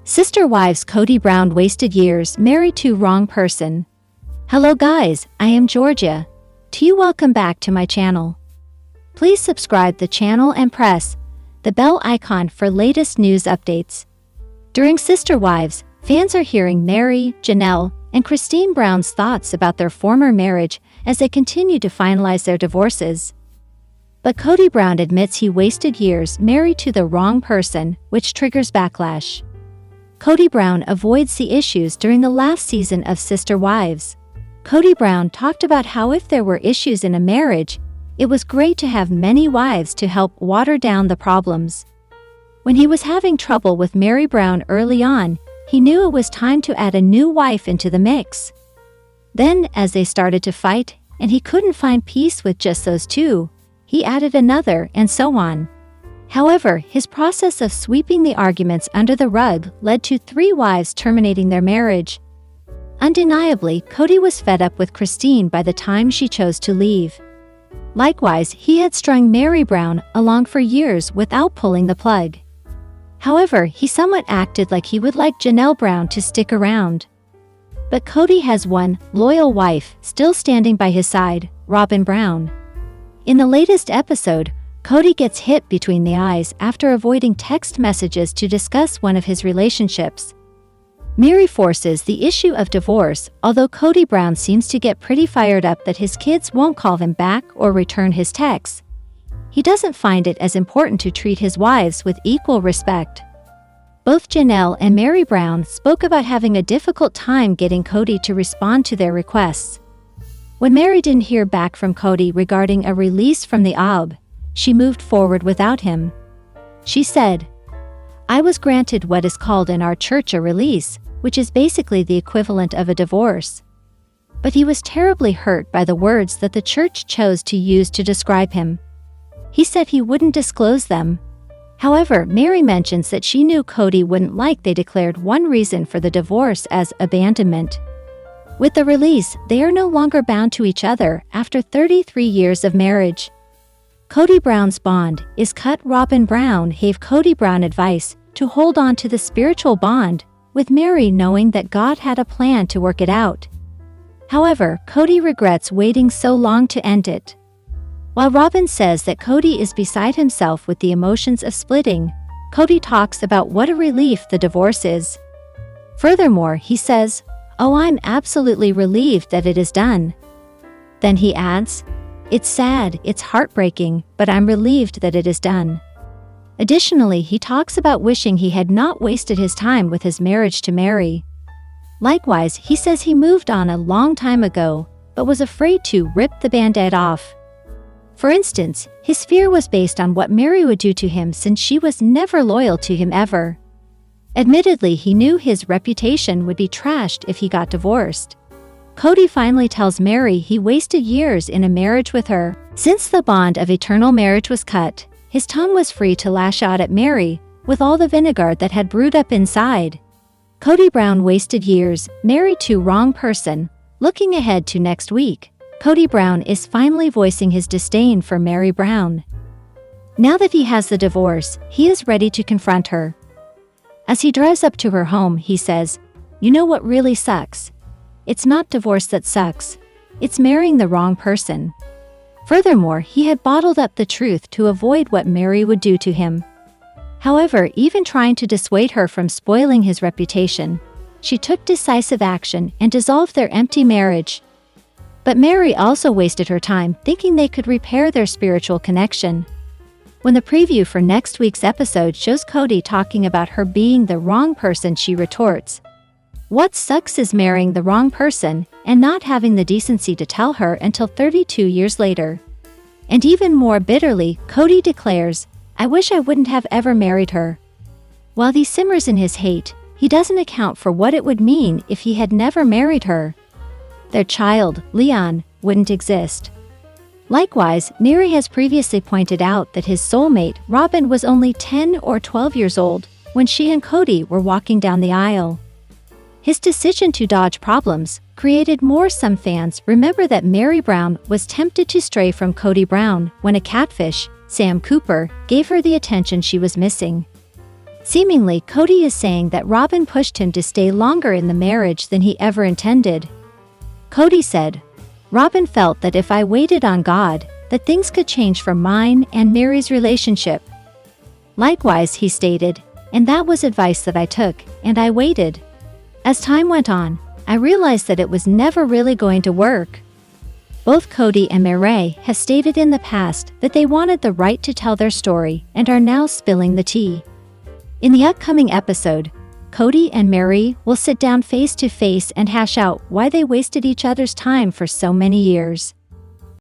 Sister wives KODY Brown wasted years married to wrong person. Hello guys, I am Georgia. Welcome back to my channel. Please subscribe the channel and press the bell icon for latest news updates. During Sister Wives, fans are hearing Meri, Janelle, and KODY Brown's thoughts about their former marriage as they continue to finalize their divorces. But KODY Brown admits he wasted years married to the wrong person, which triggers backlash. KODY Brown avoids the issues during the last season of Sister Wives. KODY Brown talked about how if there were issues in a marriage, it was great to have many wives to help water down the problems. When he was having trouble with Meri Brown early on, he knew it was time to add a new wife into the mix. Then, as they started to fight, and he couldn't find peace with just those two, he added another, and so on. However, his process of sweeping the arguments under the rug led to 3 wives terminating their marriage. Undeniably, KODY was fed up with KODY by the time she chose to leave. Likewise, he had strung Meri Brown along for years without pulling the plug. However, he somewhat acted like he would like Janelle Brown to stick around. But KODY has one loyal wife still standing by his side, Robyn Brown. In the latest episode, KODY gets hit between the eyes after avoiding text messages to discuss one of his relationships. Meri forces the issue of divorce, although KODY Brown seems to get pretty fired up that his kids won't call him back or return his texts. He doesn't find it as important to treat his wives with equal respect. Both Janelle and Meri Brown spoke about having a difficult time getting KODY to respond to their requests. When Meri didn't hear back from KODY regarding a release from the OB, she moved forward without him. She said, "I was granted what is called in our church a release, which is basically the equivalent of a divorce." But he was terribly hurt by the words that the church chose to use to describe him. He said he wouldn't disclose them. However, Meri mentions that she knew KODY wouldn't like they declared one reason for the divorce as abandonment. With the release, they are no longer bound to each other after 33 years of marriage. KODY Brown's bond is cut. Robyn Brown gave KODY Brown advice to hold on to the spiritual bond, with Meri knowing that God had a plan to work it out. However, KODY regrets waiting so long to end it. While Robyn says that KODY is beside himself with the emotions of splitting, KODY talks about what a relief the divorce is. Furthermore, he says, "Oh, I'm absolutely relieved that it is done." Then he adds, "It's sad, it's heartbreaking, but I'm relieved that it is done." Additionally, he talks about wishing he had not wasted his time with his marriage to Meri. Likewise, he says he moved on a long time ago, but was afraid to rip the band-aid off. For instance, his fear was based on what Meri would do to him since she was never loyal to him ever. Admittedly, he knew his reputation would be trashed if he got divorced. KODY finally tells Meri he wasted years in a marriage with her. Since the bond of eternal marriage was cut, his tongue was free to lash out at Meri with all the vinegar that had brewed up inside. KODY Brown wasted years married to wrong person. Looking ahead to next week, KODY Brown is finally voicing his disdain for Meri Brown. Now that he has the divorce, he is ready to confront her. As he drives up to her home, he says, "You know what really sucks? It's not divorce that sucks. It's marrying the wrong person." Furthermore, he had bottled up the truth to avoid what Meri would do to him. However, even trying to dissuade her from spoiling his reputation, she took decisive action and dissolved their empty marriage. But Meri also wasted her time thinking they could repair their spiritual connection. When the preview for next week's episode shows KODY talking about her being the wrong person, she retorts, "What sucks is marrying the wrong person and not having the decency to tell her until 32 years later." And even more bitterly, KODY declares, "I wish I wouldn't have ever married her." While he simmers in his hate, he doesn't account for what it would mean if he had never married her. Their child, Leon, wouldn't exist. Likewise, Meri has previously pointed out that his soulmate, Robyn, was only 10 or 12 years old when she and KODY were walking down the aisle. His decision to dodge problems created more. Some fans remember that Meri Brown was tempted to stray from KODY Brown when a catfish, Sam Cooper, gave her the attention she was missing. Seemingly, KODY is saying that Robyn pushed him to stay longer in the marriage than he ever intended. KODY said, "Robyn felt that if I waited on God, that things could change for mine and Meri's relationship. Likewise," he stated, "and that was advice that I took, and I waited. As time went on, I realized that it was never really going to work." Both KODY and Meri have stated in the past that they wanted the right to tell their story and are now spilling the tea. In the upcoming episode, KODY and Meri will sit down face to face and hash out why they wasted each other's time for so many years.